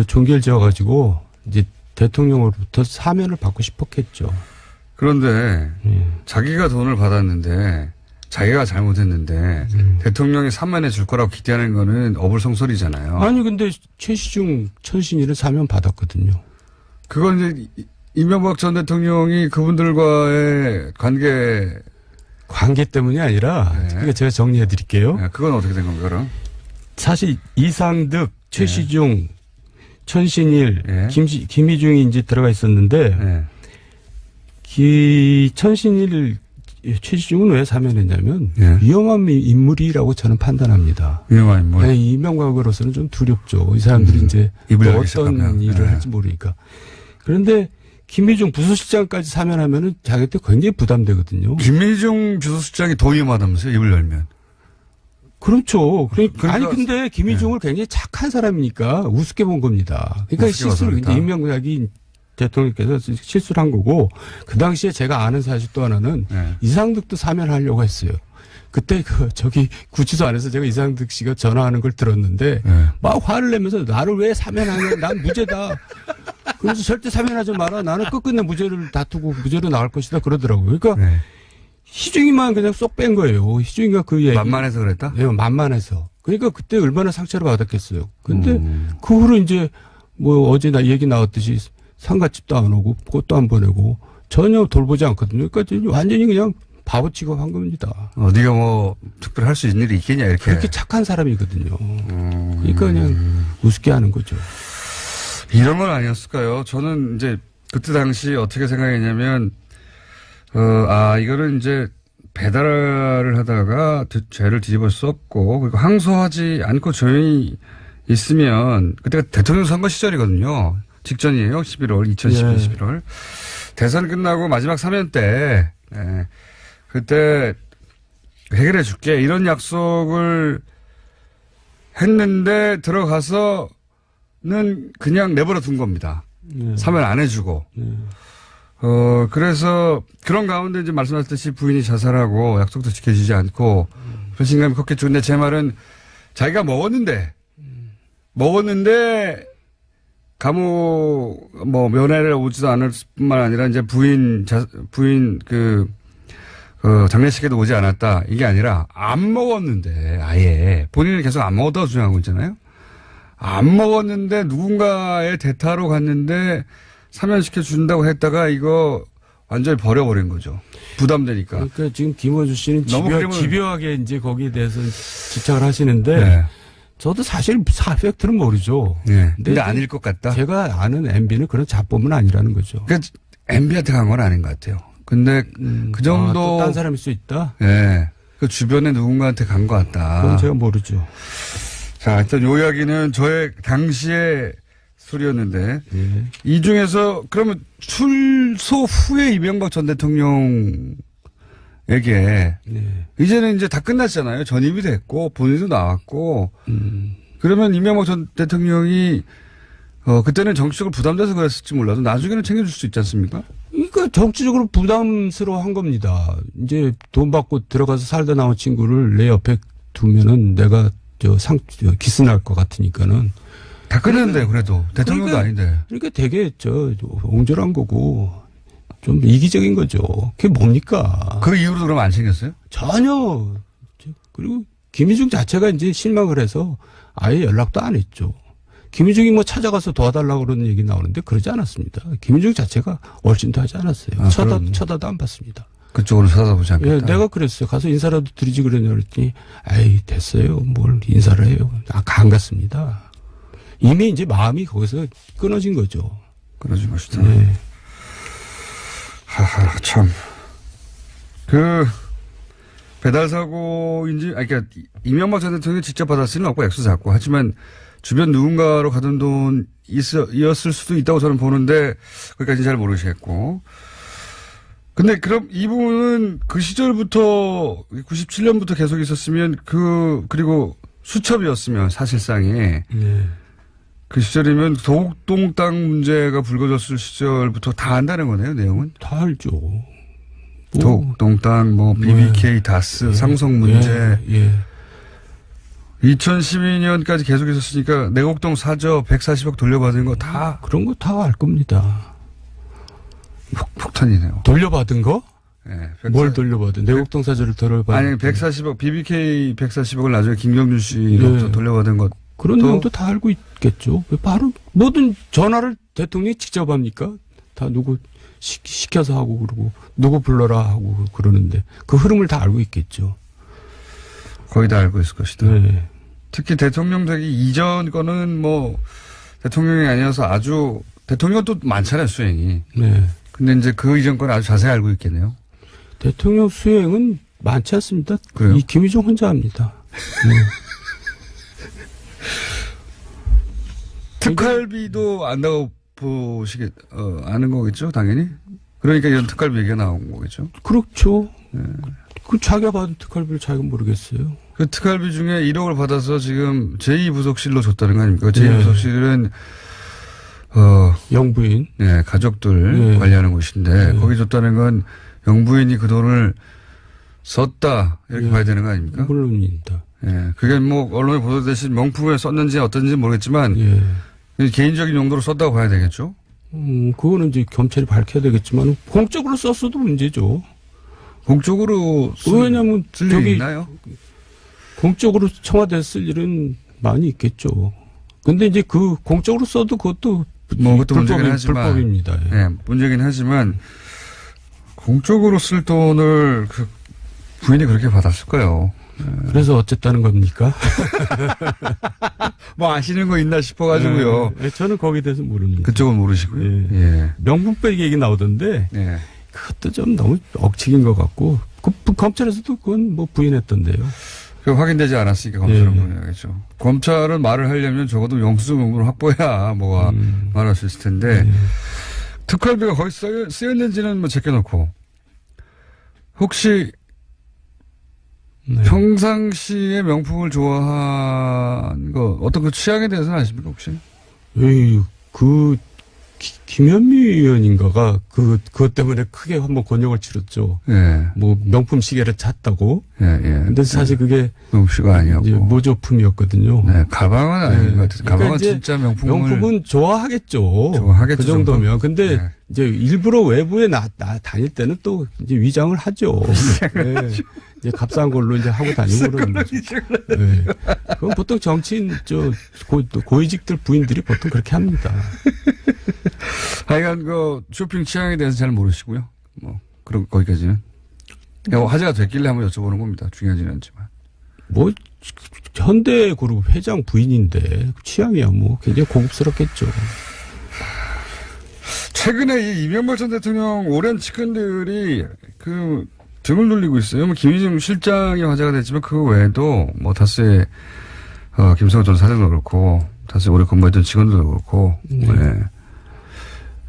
종결 지어가지고 이제 대통령으로부터 사면을 받고 싶었겠죠. 그런데 자기가 돈을 받았는데 자기가 잘못했는데 대통령이 사면해 줄 거라고 기대하는 거는 어불성설이잖아요. 아니 근데 최시중 천신이를 사면 받았거든요. 그건 이제 이명박 전 대통령이 그분들과의 관계 때문이 아니라 그러니까 제가 정리해 드릴게요. 네, 그건 어떻게 된 겁니까 그럼? 사실 이상득, 최시중, 천신일, 김희중이 이제 들어가 있었는데 천신일, 최시중은 왜 사면했냐면 위험한 인물이라고 저는 판단합니다. 위험한 인물. 네, 이명박으로서는 좀 두렵죠. 이 사람들이 이제 어떤 일을 할지 모르니까. 그런데 김희중 부서실장까지 사면하면은 자기한테 굉장히 부담되거든요. 김희중 비서실장이 더 위험하다면서요? 입을 열면. 그렇죠. 아니 근데 김희중을 굉장히 착한 사람이니까 우습게 본 겁니다. 그러니까 실수를 이명박이 대통령께서 실수를 한 거고 그 당시에 제가 아는 사실 또 하나는 이상득도 사면하려고 했어요. 그때 구치소 안에서 제가 이상득 씨가 전화하는 걸 들었는데 막 화를 내면서 나를 왜 사면하냐? 난 무죄다. 그래서 절대 사면하지 마라. 나는 끝끝내 무죄를 다투고 무죄로 나갈 것이다 그러더라고요. 그러니까 희중이만 그냥 쏙 뺀 거예요. 희중이가 그 얘기. 만만해서 그랬다? 네, 만만해서. 그러니까 그때 얼마나 상처를 받았겠어요. 근데 그 후로 이제 뭐 어제 얘기 나왔듯이 상가집도 안 오고 꽃도 안 보내고 전혀 돌보지 않거든요. 그러니까 완전히 그냥 바보 취급한 겁니다. 네가 뭐 특별히 할 수 있는 일이 있겠냐 이렇게. 그렇게 착한 사람이거든요. 그러니까 그냥 우습게 하는 거죠. 이런 건 아니었을까요? 저는 이제 그때 당시 어떻게 생각했냐면 이거는 이제 배달을 하다가 죄를 뒤집어 썼고 그리고 항소하지 않고 조용히 있으면 그때가 대통령 선거 시절이거든요. 직전이에요. 2012 11월. 대선 끝나고 마지막 사면 때 그때 해결해 줄게 이런 약속을 했는데 들어가서는 그냥 내버려 둔 겁니다. 사면 안 해주고. 그래서 그런 가운데 이제 말씀하셨듯이 부인이 자살하고 약속도 지켜지지 않고 배신감이 컸겠죠. 근데 제 말은 자기가 먹었는데 감옥 면회를 오지도 않을 뿐만 아니라 이제 부인 장례식에도 오지 않았다. 이게 아니라 안 먹었는데 아예 본인은 계속 안 먹었다고 주장하고 있잖아요. 안 먹었는데 누군가의 대타로 갔는데 사면시켜 준다고 했다가 이거 완전히 버려버린 거죠. 부담되니까. 그러니까 지금 김원주 씨는 집요하게 이제 거기에 대해서 집착을 하시는데 네. 저도 사실 팩트는 모르죠. 네. 근데 아닐 것 같다. 제가 아는 MB는 그런 잡범은 아니라는 거죠. 그러니까 MB한테 간 건 아닌 것 같아요. 근데 그 정도. 또 딴 사람일 수 있다? 네. 그 주변에 누군가한테 간 것 같다. 그건 제가 모르죠. 자, 일단 요 이야기는 저의 당시의 소리였는데 이 중에서 그러면 출소 후에 이명박 전 대통령에게 이제는 이제 다 끝났잖아요. 전입이 됐고 본인도 나왔고 그러면 이명박 전 대통령이 그때는 정치적으로 부담돼서 그랬을지 몰라도 나중에는 챙겨줄 수 있지 않습니까? 그러니까 정치적으로 부담스러워한 겁니다. 이제 돈 받고 들어가서 살다 나온 친구를 내 옆에 두면은 내가 기스 날 것 같으니까는. 다 끝냈는데 그래도 대통령도 아닌데. 그러니까 되게 옹졸한 거고 좀 이기적인 거죠. 그게 뭡니까? 그 이후로 그럼 안 챙겼어요? 전혀. 그리고 김희중 자체가 이제 실망을 해서 아예 연락도 안 했죠. 김희중이 뭐 찾아가서 도와달라고 그러는 얘기 나오는데 그러지 않았습니다. 김희중 자체가 얼씬도 하지 않았어요. 쳐다도 안 봤습니다. 그쪽으로 쳐다보지 않겠다. 예, 내가 그랬어요. 가서 인사라도 드리지 그러냐 그랬더니 아이 됐어요. 뭘 인사를 해요. 안 갔습니다. 이미 이제 마음이 거기서 끊어진 거죠. 끊어진 것이다. 네. 하하, 참. 배달사고인지, 그러니까 이명박 전 대통령이 직접 받았을 리는 없고 액수 작고 하지만 주변 누군가로 가던 돈이었을 수도 있다고 저는 보는데 거기까지는 잘 모르시겠고. 근데 그럼 이 부분은 그 시절부터 97년부터 계속 있었으면 그리고 수첩이었으면 사실상에 네. 그 시절이면 도곡동 땅 문제가 불거졌을 시절부터 다 안다는 거네요, 내용은? 다 알죠. 도곡동 땅, BBK, 다스, 삼성 문제. 예. 2012년까지 계속 있었으니까 내곡동 사저 140억 돌려받은 거 다. 그런 거 다 알 겁니다. 폭탄이네요. 돌려받은 거? 네, 뭘 돌려받은? 내곡동 사저를 돌려받은? 아니, 140억, BBK 140억을 나중에 김경준 씨로부터 돌려받은 것. 그런 내용도 다 알고 있겠죠. 바로 모든 전화를 대통령이 직접 합니까? 다 누구 시켜서 하고 그러고 누구 불러라 하고 그러는데 그 흐름을 다 알고 있겠죠. 거의 다 알고 있을 것이다. 네. 특히 대통령 되기 이전 거는 대통령이 아니어서 아주 대통령은 또 많잖아요, 수행이. 네. 근데 이제 그 이전 건 아주 자세히 알고 있겠네요. 대통령 수행은 많지 않습니다. 그래요? 이 김희중 혼자 합니다. 네. 특활비도 안다고 아는 거겠죠, 당연히? 그러니까 이런 특활비 얘기가 나온 거겠죠? 그렇죠. 네. 그 자기가 받은 특활비를 자기가 모르겠어요. 그 특활비 중에 1억을 받아서 지금 제2부속실로 줬다는 거 아닙니까? 제2부속실은, 영부인. 네, 가족들 관리하는 곳인데, 거기 줬다는 건 영부인이 그 돈을 썼다, 이렇게 봐야 되는 거 아닙니까? 물론입니다. 예, 그게 언론에 보도되신 명품에 썼는지 어떤지 모르겠지만, 개인적인 용도로 썼다고 봐야 되겠죠? 그거는 이제 검찰이 밝혀야 되겠지만, 공적으로 썼어도 문제죠. 공적으로 왜냐면 쓸 일이 있나요? 공적으로 청와대에 쓸 일은 많이 있겠죠. 근데 이제 그 공적으로 써도 그것도 그것도 문제긴 하지만 불법입니다. 예. 네, 문제긴 하지만 공적으로 쓸 돈을 그 부인이 그렇게 받았을까요? 그래서 어쨌다는 겁니까? 아시는 거 있나 싶어가지고요. 네, 저는 거기에 대해서 모릅니다. 그쪽은 모르시고요. 예. 명분 빼기 얘기 나오던데. 예. 그것도 좀 너무 억측인 것 같고 검찰에서도 그건 부인했던데요. 그 확인되지 않았으니까 검찰은 부인하겠죠. 검찰은 말을 하려면 적어도 영수증을 확보해야 말할 수 있을 텐데 특활비가 거기 쓰였는지는 제껴놓고 혹시 평상시에 명품을 좋아한 거 어떤 그 취향에 대해서는 아십니까 혹시? 김현미 의원인가가 그것 때문에 크게 한번 곤욕을 치렀죠. 예. 명품 시계를 찼다고. 예. 근데 사실 그게 명품시가 아니었고 모조품이었거든요. 네, 가방은 아닌 것 같아요. 가방은 진짜 명품은 좋아하겠죠. 좋아하겠죠. 그 정도면. 근데 네. 이제 일부러 외부에 다닐 때는 또 이제 위장을 하죠. 네. 이제 값싼 걸로 이제 하고 다니고 그러는 거죠. 네. 그건 보통 정치인 고위직들 부인들이 보통 그렇게 합니다. 하여간 쇼핑 취향에 대해서 잘 모르시고요. 거기까지는. 화제가 됐길래 한번 여쭤보는 겁니다. 중요하지는 않지만. 현대그룹 회장 부인인데 취향이야 굉장히 고급스럽겠죠. 최근에 이 이명박 전 대통령 오랜 측근들이 등을 돌리고 있어요. 김희중 실장이 화제가 됐지만 그 외에도 다수의 김성호 전 사장도 그렇고 다수의 오래 근무했던 직원들도 그렇고 네.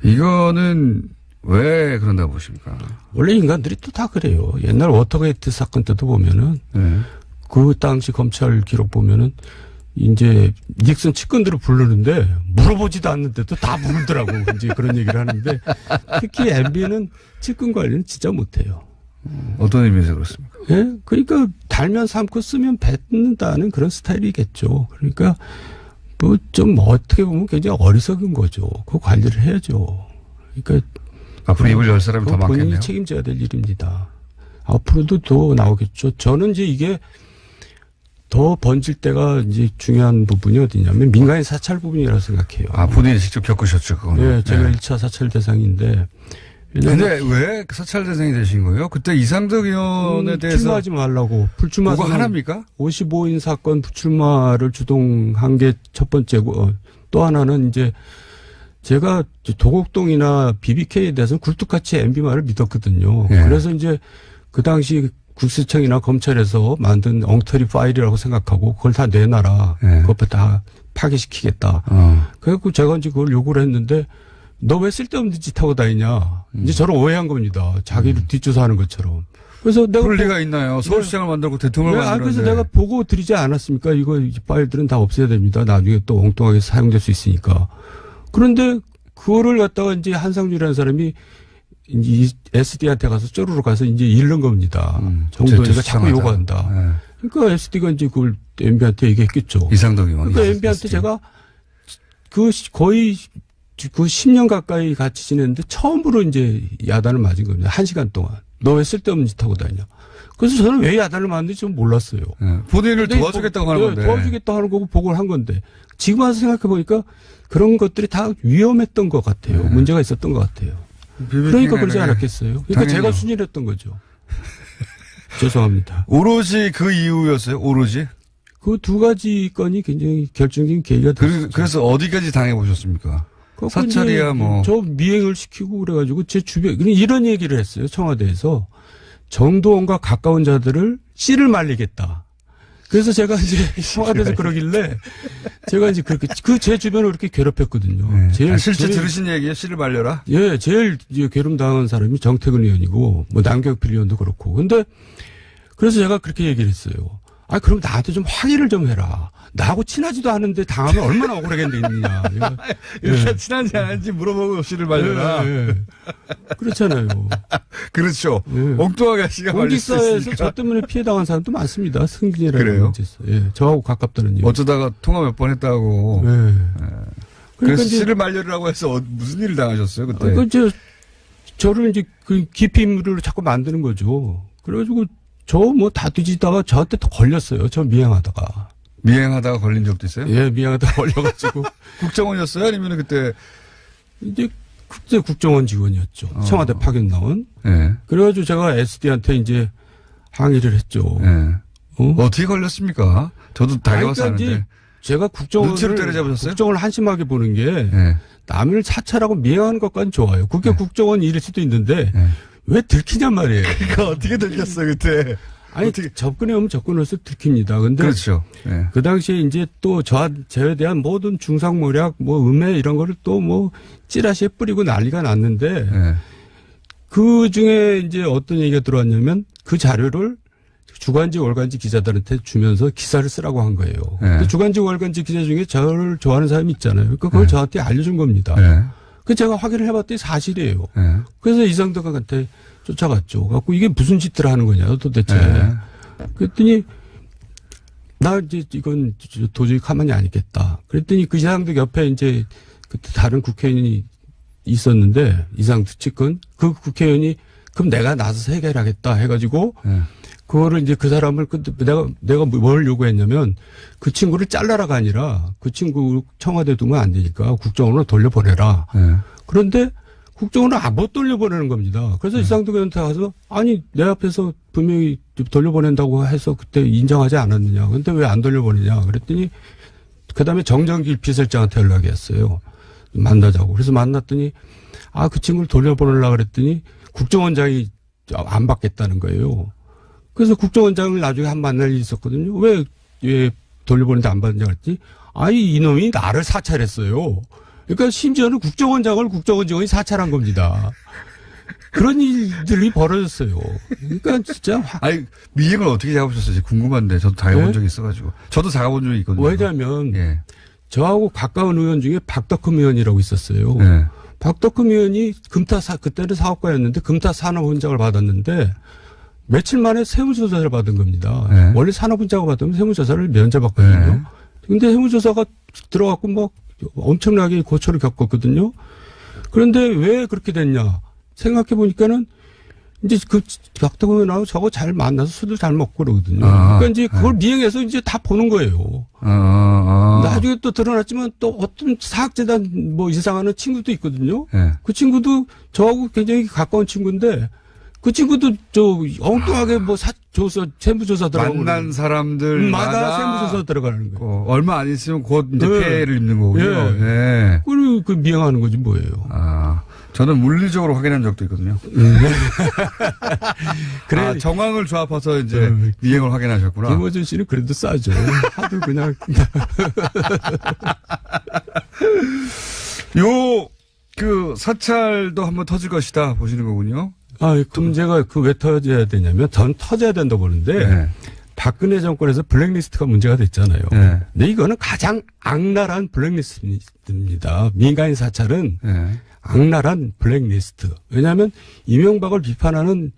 이거는 왜 그런다고 보십니까? 원래 인간들이 또 다 그래요. 옛날 워터게이트 사건 때도 보면은 그 당시 검찰 기록 보면은 이제 닉슨 측근들을 부르는데 물어보지도 않는데도 다 부르더라고. 이제 그런 얘기를 하는데 특히 MB는 측근 관리는 진짜 못해요. 어떤 의미에서 그렇습니까? 예? 그러니까 달면 삶고 쓰면 뱉는다는 그런 스타일이겠죠. 그러니까 뭐 좀 어떻게 보면 굉장히 어리석은 거죠. 그 관리를 해야죠. 그러니까 앞으로 입을 열 사람이 더 그건 본인이 많겠네요. 책임져야 될 일입니다. 앞으로도 더 나오겠죠. 저는 이제 이게 더 번질 때가 이제 중요한 부분이 어디냐면 민간인 사찰 부분이라고 생각해요. 아, 본인이 직접 겪으셨죠, 그거는. 예, 제가 네. 1차 사찰 대상인데. 근데 왜 사찰 대상이 되신 거예요? 그때 이상덕 의원에 대해서 출마하지 말라고. 불출마 그거 하나입니까? 55인 사건 불출마를 주동한 게 첫 번째고 또 하나는 이제 제가 도곡동이나 BBK에 대해서는 굴뚝같이 MB 말을 믿었거든요. 예. 그래서 이제 그 당시 국세청이나 검찰에서 만든 엉터리 파일이라고 생각하고 그걸 다 내놔라. 예. 그것 다 파괴시키겠다. 그래갖고 제가 이제 그걸 요구를 했는데 너 왜 쓸데없는 짓 하고 다니냐. 이제 저를 오해한 겁니다. 자기를 뒷조사하는 것처럼. 그래서 내가 그럴 리가 있나요? 서울시장을 만들고 대통령을 만들었는데. 그래서 내가 보고 드리지 않았습니까? 이거 파일들은 다 없애야 됩니다. 나중에 또 엉뚱하게 사용될 수 있으니까. 그런데 그거를 갖다가 이제 한상준이라는 사람이 이제 SD한테 가서 쪼르르 가서 이제 잃는 겁니다. 정도니까 자꾸 요구한다. 네. 그러니까 SD가 이제 그걸 MB한테 얘기했겠죠. 이상덕 의원. 그러니까 MB한테 제가 거의 그 10년 가까이 같이 지냈는데 처음으로 이제 야단을 맞은 겁니다. 1시간 동안. 너 왜 쓸데없는 짓 하고 다니냐. 그래서 저는 왜 야단을 맞는지 좀 몰랐어요. 네. 본인을 도와주겠다고 하는 건데. 도와주겠다고 하는 거고 보고를 한 건데. 지금 와서 생각해 보니까 그런 것들이 다 위험했던 것 같아요. 네. 문제가 있었던 것 같아요. 그러니까 그러지 않았겠어요. 그러니까 당연히요. 제가 순진했던 거죠. 죄송합니다. 오로지 그 이유였어요? 오로지? 그 두 가지 건이 굉장히 결정적인 계기가 됐어요. 그래서 어디까지 당해보셨습니까? 그래갖고 사찰이야, 이제 뭐. 저 미행을 시키고 그래가지고 제 주변 이런 얘기를 했어요. 청와대에서 정도원과 가까운 자들을 씨를 말리겠다. 그래서 제가 이제 청와대에서 그러길래 제가 이제 그렇게 제 주변을 그렇게 괴롭혔거든요. 네. 제일 실제 제일- 들으신 얘기에 씨를 말려라? 예, 제일 이제 괴롭 당한 사람이 정태근 의원이고 뭐 남경필 의원도 그렇고. 근데 그래서 제가 그렇게 얘기를 했어요. 아, 그럼 나한테 좀 확인을 좀 해라. 나하고 친하지도 않은데 당하면 얼마나 억울하겠느냐. 이렇게 친한지 아닌지 물어보고 씨를 말려라. 예. 그렇잖아요. 그렇죠. 예. 엉뚱하게 씨가 말릴 수 공직사회에서 있으니까. 저 때문에 피해 당한 사람도 많습니다. 승진이라는 그래요? 문제에서. 예. 저하고 가깝다는 얘기. 어쩌다가 통화 몇 번 했다고. 예. 그래서 그러니까 이제 씨를 말려라고 해서 무슨 일을 당하셨어요, 그때? 저를 이제 그 기피 인물을 자꾸 만드는 거죠. 그래가지고 저 뭐 다 뒤지다가 저한테 또 걸렸어요. 저 미행하다가. 미행하다가 걸린 적도 있어요? 예, 미행하다가 걸려가지고. 국정원이었어요? 아니면 그때? 이제 그때 국정원 직원이었죠. 청와대 파견 나온. 예. 그래가지고 제가 SD한테 이제 항의를 했죠. 예. 어? 어떻게 걸렸습니까? 저도 다녀와서 그러니까 이제 아는데. 제가 눈치를 때려잡으셨어요? 국정을 한심하게 보는 게 예. 남을 사찰하고 미행하는 것까지는 좋아요. 그게 국정원 일일 수도 있는데 예. 왜 들키냔 말이에요. 그러니까 어떻게 들켰어요, 그때? 아니 접근해 오면 접근해서 들킵니다. 근데 그렇죠. 예. 그 당시에 이제 또 저에 대한 모든 중상모략, 뭐 음해 이런 거를 또 뭐 찌라시에 뿌리고 난리가 났는데 예. 그 중에 이제 어떤 얘기가 들어왔냐면 그 자료를 주간지 월간지 기자들한테 주면서 기사를 쓰라고 한 거예요. 네. 그 주간지 월간지 기자 중에 저를 좋아하는 사람이 있잖아요. 그러니까 그걸 저한테 알려준 겁니다. 예. 그 제가 확인을 해봤더니 사실이에요. 예. 그래서 이상덕한테 쫓아갔죠. 갖고 이게 무슨 짓들을 하는 거냐 도대체. 예. 그랬더니 나 이제 이건 도저히 가만히 안 있겠다. 그랬더니 그 이상덕 옆에 이제 그때 다른 국회의원이 있었는데 이상덕 측근 그 국회의원이 그럼 내가 나서서 해결하겠다 해가지고 예. 그거를 이제 그 사람을 내가 뭘 요구했냐면 그 친구를 잘라라가 아니라 그 친구 청와대 두면 안 되니까 국정원으로 돌려보내라. 예. 그런데 국정원을 못 돌려보내는 겁니다. 그래서 이상덕 의원한테 가서 아니 내 앞에서 분명히 돌려보낸다고 해서 그때 인정하지 않았느냐. 근데 왜 안 돌려보내냐. 그랬더니 그다음에 정정길 비서실장한테 연락이 왔어요. 만나자고. 그래서 만났더니 그 친구를 돌려보내려고 그랬더니 국정원장이 안 받겠다는 거예요. 그래서 국정원장을 나중에 한 만날 일이 있었거든요. 왜 돌려보내는데 안 받느냐 그랬더니 이놈이 나를 사찰했어요. 그러니까 심지어는 국정원장을 국정원 직원이 사찰한 겁니다. 그런 일들이 벌어졌어요. 그러니까 진짜 아니, 미행을 어떻게 잡으셨어요? 궁금한데. 저도 당해본 네? 적이 있어가지고. 저도 잡아본 적이 있거든요. 왜냐면 예. 저하고 가까운 의원 중에 박덕흠 의원이라고 있었어요. 예. 박덕흠 의원이 그때는 사업가였는데 금타 산업훈장을 받았는데 며칠 만에 세무조사를 받은 겁니다. 네. 원래 산업훈장을 받으면 세무조사를 면제받거든요. 네. 근데 세무조사가 들어갔고 막 엄청나게 고초를 겪었거든요. 그런데 왜 그렇게 됐냐 생각해 보니까는 이제 그 박덕흠 의원하고 저거 잘 만나서 술도 잘 먹고 그러거든요. 아, 그러니까 이제 그걸 미행해서 이제 다 보는 거예요. 나중에 또 드러났지만 또 어떤 사학재단 뭐 이상하는 친구도 있거든요. 예. 그 친구도 저하고 굉장히 가까운 친구인데 그 친구도 저 엉뚱하게 뭐 세무조사 들어가고 만난 사람들마다 세무조사 들어가는 거예요. 얼마 안 있으면 곧 이제 네. 피해를 입는 거군요. 예. 예. 그걸 그 미행하는 거지 뭐예요. 아, 저는 물리적으로 확인한 적도 있거든요. 그래. 아, 정황을 조합해서 이제 미행을 확인하셨구나. 김어준 씨는 그래도 싸죠. 하도 그냥 그 사찰도 한번 터질 것이다 보시는 거군요. 그 문제가 왜 터져야 되냐면 전 터져야 된다고 보는데 네. 박근혜 정권에서 블랙리스트가 문제가 됐잖아요. 네. 근데 이거는 가장 악랄한 블랙리스트입니다. 민간인 사찰은 네. 악랄한 블랙리스트. 왜냐하면 이명박을 비판하는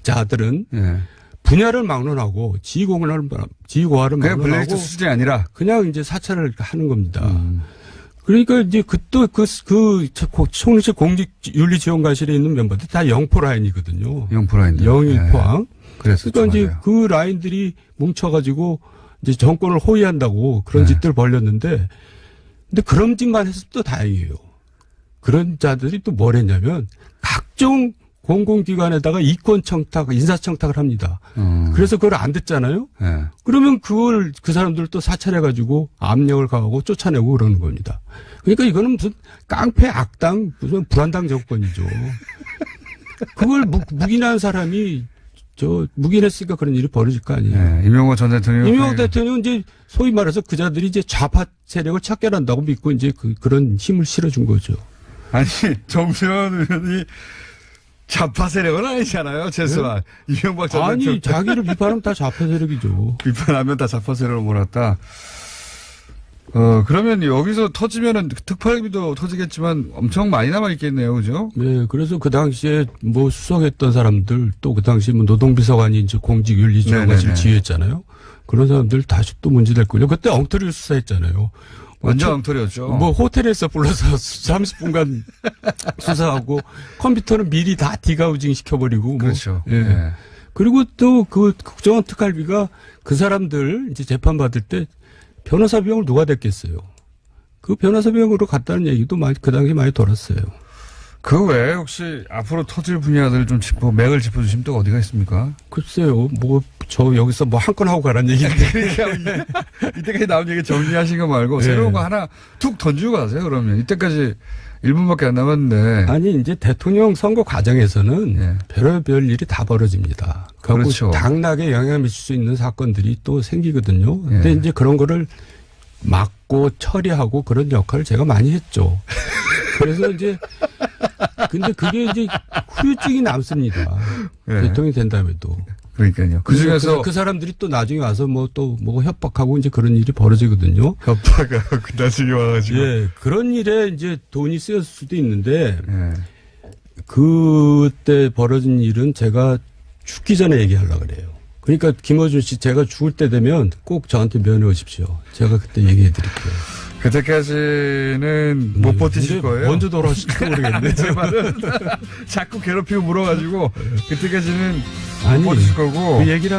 자들은 네. 분야를 막론하고 지휘고하를 그냥 막론하고 블랙리스트 수준이 아니라 그냥 이제 사찰을 하는 겁니다. 그러니까 이제 총리실 공직윤리지원관실에 있는 멤버들 다 영포 라인이거든요. 영포 라인들. 영일포항. 그래서 그러니까 이제 그 라인들이 뭉쳐가지고 이제 정권을 호위한다고 그런 네. 짓들 벌렸는데, 근데 그런 짓만 했을 또 다행이에요. 그런 자들이 또 뭘 했냐면 각종 공공기관에다가 이권청탁, 인사청탁을 합니다. 그래서 그걸 안 듣잖아요. 네. 그러면 그 사람들 또 사찰해가지고 압력을 가하고 쫓아내고 그러는 겁니다. 그러니까 이거는 무슨 깡패 악당, 무슨 불안당 정권이죠. 그걸 묵인한 사람이 묵인했으니까 그런 일이 벌어질 거 아니에요. 네. 이명박 전 대통령. 이명박 대통령은 이제 소위 말해서 그 자들이 이제 좌파 세력을 척결한다고 믿고 이제 그런 힘을 실어준 거죠. 아니, 정세현 의원이 좌파 세력은 아니잖아요, 최소한. 네? 이명박 전 아니, 대통령. 자기를 비판하면 다 좌파 세력이죠. 비판하면 다 좌파 세력으로 몰았다. 그러면 여기서 터지면은 특활비도 터지겠지만 엄청 많이 남아있겠네요, 그죠? 네, 그래서 그 당시에 뭐 수석했던 사람들 또 그 당시에 뭐 노동비서관이 이제 공직윤리지원관실을 지휘했잖아요. 그런 사람들 다시 또 문제될 거예요. 그때 엉터리 수사했잖아요. 완전 엉터리였죠. 뭐 호텔에서 불러서 30분간 수사하고 컴퓨터는 미리 다 디가우징 시켜버리고. 그렇죠. 뭐. 예. 네. 그리고 또 그 국정원 특활비가 그 사람들 이제 재판 받을 때 변호사 비용을 누가 댔겠어요. 그 변호사 비용으로 갔다는 얘기도 그 당시에 많이 돌았어요. 그 외에 혹시 앞으로 터질 분야들 좀 맥을 짚어주시면 또 어디가 있습니까? 글쎄요, 저 여기서 한 건 하고 가라는 얘기인데. 그러니까 이때까지 나온 얘기 정리하신 거 말고 네. 새로운 거 하나 툭 던지고 가세요, 그러면. 이때까지 1분밖에 안 남았는데. 아니, 이제 대통령 선거 과정에서는 네. 별의별 일이 다 벌어집니다. 그렇죠. 당락에 영향을 미칠 수 있는 사건들이 또 생기거든요. 근데 네. 이제 그런 거를 막고 처리하고 그런 역할을 제가 많이 했죠. 그래서 이제 근데 그게 이제 후유증이 남습니다. 네. 대통령이 된다음에도. 그러니까요. 그 중에서. 그 사람들이 또 나중에 와서 뭐 협박하고 이제 그런 일이 벌어지거든요. 협박하고 나중에 와가지고. 예, 그런 일에 이제 돈이 쓰였을 수도 있는데, 네. 그때 벌어진 일은 제가 죽기 전에 얘기하려고 그래요. 그러니까 김어준 씨 제가 죽을 때 되면 꼭 저한테 면회 오십시오. 제가 그때 얘기해 드릴게요. 그때까지는 못 버티실 거예요. 먼저 돌아오실지 모르겠네. 제 말은 자꾸 괴롭히고 물어가지고 그때까지는 아니, 못 버티실 거고. 그 얘기를